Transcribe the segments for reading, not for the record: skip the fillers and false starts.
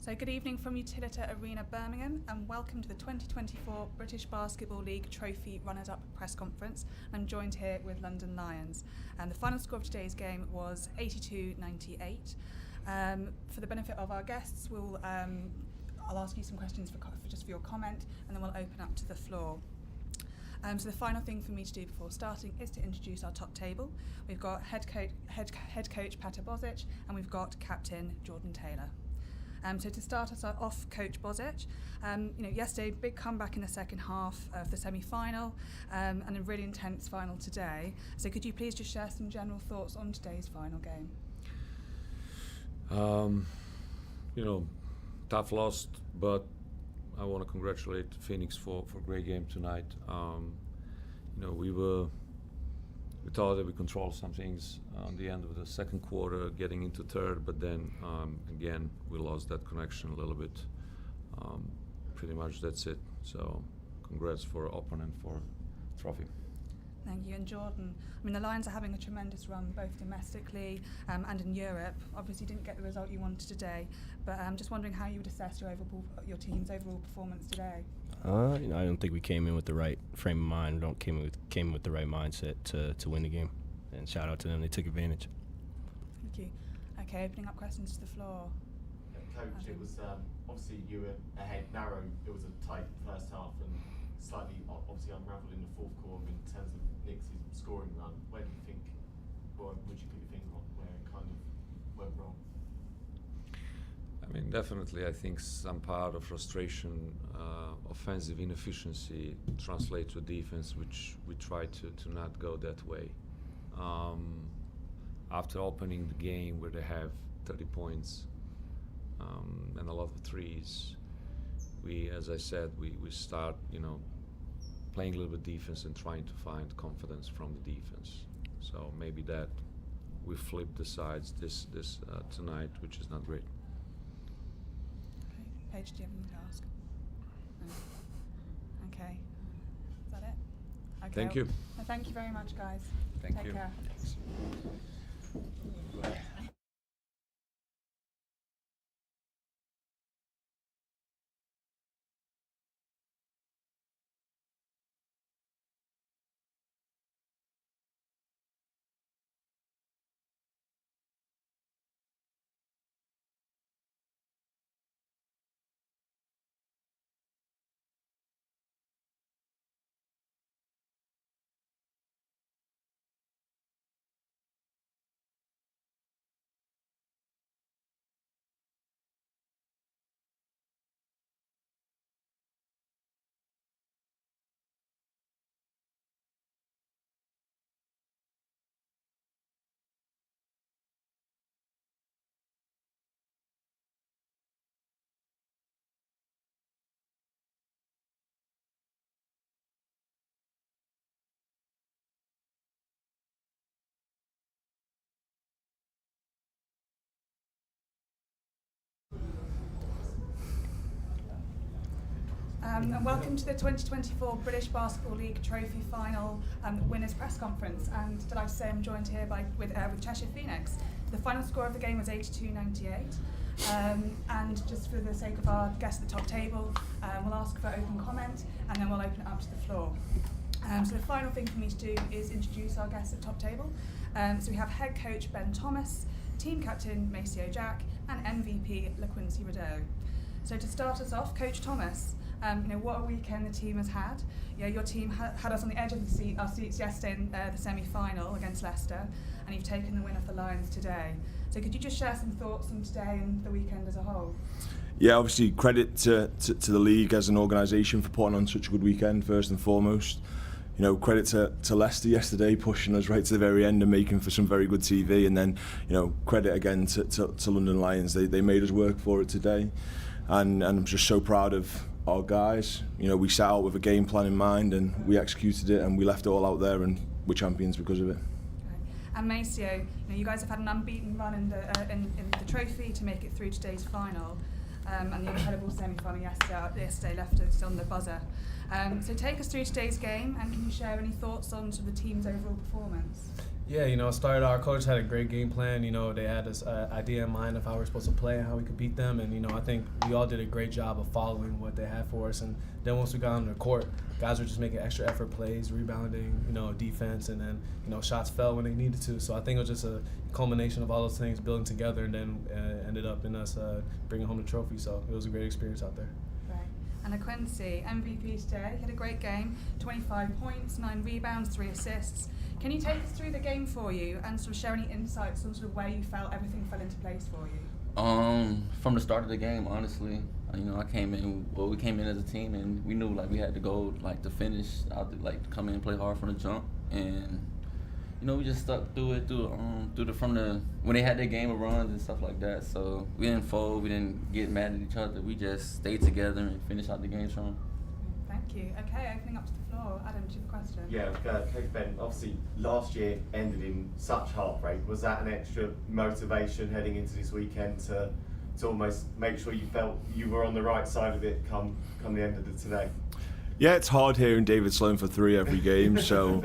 So good evening from Utilita Arena Birmingham and welcome to the 2024 British Basketball League Trophy Runners-Up Press Conference. I'm joined here with London Lions. The final score of today's game was 82-98. For the benefit of our guests, I'll ask you some questions for your comment and then we'll open up to the floor. So the final thing for me to do before starting is to introduce our top table. We've got head coach Petar Bozic and we've got captain Jordan Taylor. So to start us off, Coach Bozic, yesterday big comeback in the second half of the semi-final and a really intense final today. So could you please just share some general thoughts on today's final game? Tough loss, but I want to congratulate Phoenix for a great game tonight. We thought that we controlled some things on the end of the second quarter, getting into third, but then again we lost that connection a little bit. Pretty much that's it. So congrats for opponent for trophy. Thank you. And Jordan, the Lions are having a tremendous run both domestically and in Europe. Obviously didn't get the result you wanted today, but I'm just wondering how you would assess your team's overall performance today. I don't think we came in with the right frame of mind. We came in with the right mindset to win the game. And shout out to them, they took advantage. Thank you. Okay, opening up questions to the floor. Coach, it was obviously you were ahead narrow. It was a tight first half and slightly obviously unravelled in the fourth quarter in terms of Knicks' scoring run. Where do you think, or would you put your finger on where it kind of went wrong? Definitely I think some part of frustration, offensive inefficiency translates to defense, which we try to not go that way. After opening the game where they have 30 points and a lot of threes, as I said, we start, playing a little bit defense and trying to find confidence from the defense. So maybe that we flipped the sides this tonight, which is not great. Okay, Paige, do you have anything to ask? No. Okay, is that it? Okay. Thank you. Well, thank you very much, guys. Thank Take you. care. And welcome to the 2024 British Basketball League Trophy Final Winners Press Conference. And delighted to say I'm joined here with Cheshire Phoenix. The final score of the game was 82-98. And just for the sake of our guests at the top table, we'll ask for open comment and then we'll open it up to the floor. So the final thing for me to do is introduce our guests at the top table. So we have head coach Ben Thomas, team captain Maceo Jack, and MVP LaQuincy Rideau. So to start us off, Coach Thomas, what a weekend the team has had. Your team had us on the edge of our seats yesterday in the semi-final against Leicester, and you've taken the win off the Lions today. So could you just share some thoughts on today and the weekend as a whole? Yeah, obviously credit to the league as an organisation for putting on such a good weekend, first and foremost. Credit to Leicester yesterday, pushing us right to the very end and making for some very good TV. And then, credit again to London Lions. They made us work for it today. And I'm just so proud of our guys. We set out with a game plan in mind and we executed it and we left it all out there and we're champions because of it. Okay. And Maceo, you guys have had an unbeaten run in the trophy to make it through today's final. And the incredible semi-final yesterday left us on the buzzer. So take us through today's game, and can you share any thoughts on sort of the team's overall performance? Yeah, our coach had a great game plan. They had this idea in mind of how we're supposed to play and how we could beat them. And, I think we all did a great job of following what they had for us. And then once we got on the court, guys were just making extra effort plays, rebounding, defense, and then, shots fell when they needed to. So I think it was just a culmination of all those things building together, and then ended up in us bringing home the trophy. So it was a great experience out there. Right. And Quincy, MVP today, had a great game, 25 points, 9 rebounds, 3 assists. Can you take us through the game for you and sort of share any insights on sort of where you felt everything fell into place for you? From the start of the game, honestly, we came in as a team, and we knew we had to go to finish out, come in and play hard from the jump, and we just stuck through it when they had their game of runs and stuff like that. So we didn't fold, we didn't get mad at each other. We just stayed together and finished out the game strong. Thank you. Okay, opening up to the floor. Adam, do you have a question? Yeah, Coach Ben, obviously last year ended in such heartbreak. Was that an extra motivation heading into this weekend to almost make sure you felt you were on the right side of it come the end of today? Yeah, it's hard hearing David Sloan for 3 every game, so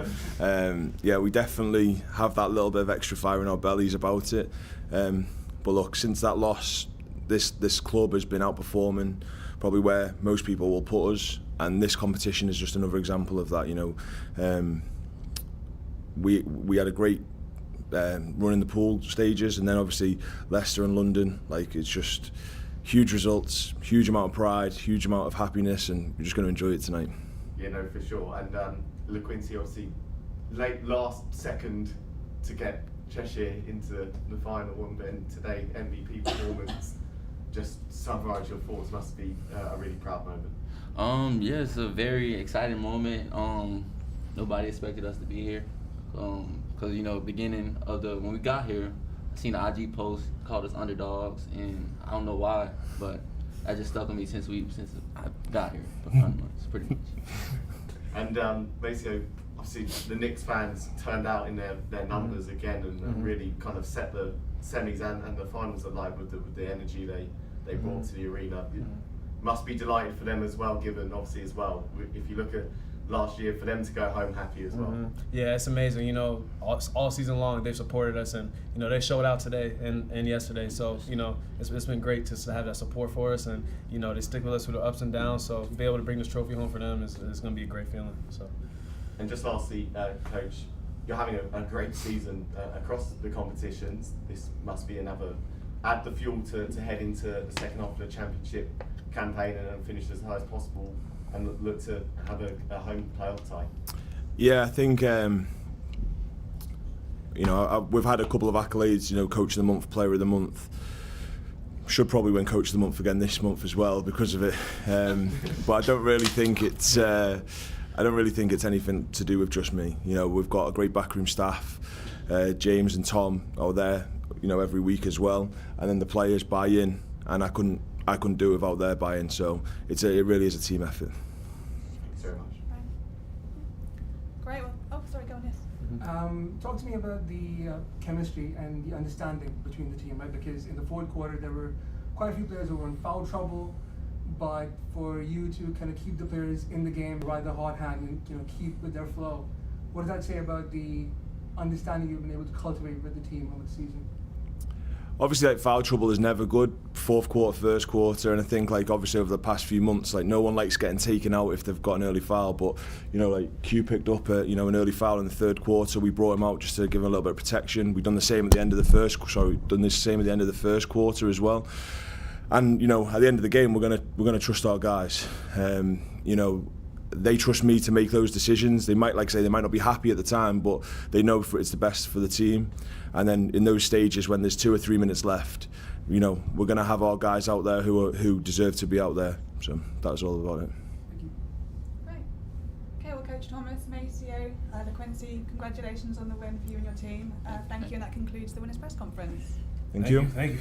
we definitely have that little bit of extra fire in our bellies about it. But look, since that loss, this club has been outperforming probably where most people will put us, and this competition is just another example of that. We had a great run in the pool stages, and then obviously Leicester and London. It's just huge results, huge amount of pride, huge amount of happiness, and we're just going to enjoy it tonight. Yeah, no, for sure. And LaQuincy, obviously last second to get Cheshire into the final, and then today MVP performance. Just summarise your thoughts. Must be a really proud moment. Yeah, it's a very exciting moment. Nobody expected us to be here, because beginning of when we got here, I seen the IG post called us underdogs, and I don't know why, but that just stuck with me since I got here for 5 months, pretty much. And basically, obviously, the Knicks fans turned out in their numbers again, and really kind of set the semis and the finals alive with the energy they brought to the arena. Must be delighted for them as well, given obviously as well, if you look at last year, for them to go home happy as well. Yeah, it's amazing. All season long they've supported us, and they showed out today and yesterday. So it's been great to have that support for us, and they stick with us through the ups and downs. So to be able to bring this trophy home for them is going to be a great feeling. So. And just lastly, Coach, you're having a great season across the competitions. This must be add the fuel to head into the second half of the championship campaign and finish as high as possible, and look to have a home playoff tie. Yeah, I think we've had a couple of accolades. Coach of the month, player of the month. Should probably win coach of the month again this month as well because of it. But I don't really think it's anything to do with just me. We've got a great backroom staff. James and Tom are there, every week as well, and then the players buy in, and I couldn't do it without their buy-in. So it really is a team effort. Thanks very much. Great. Well, sorry, go on, yes. Talk to me about the chemistry and the understanding between the team, right? Because in the fourth quarter there were quite a few players who were in foul trouble, but for you to kind of keep the players in the game, ride the hot hand, and keep with their flow, what does that say about the understanding you've been able to cultivate with the team over the season? Obviously, foul trouble is never good. Fourth quarter, first quarter, and I think obviously over the past few months, no one likes getting taken out if they've got an early foul. But Q picked up an early foul in the third quarter. We brought him out just to give him a little bit of protection. We've done the same at the end of the first. Quarter as well. And at the end of the game, we're gonna trust our guys. They trust me to make those decisions. They might not be happy at the time, but they know it's the best for the team. And then in those stages, when there's 2 or 3 minutes left, we're going to have our guys out there who deserve to be out there. So that's all about it. Thank you. Great. Okay, well, Coach Thomas, Maceo, LaQuincy, congratulations on the win for you and your team. Thank you, and that concludes the winners' press conference. Thank you. Thank you.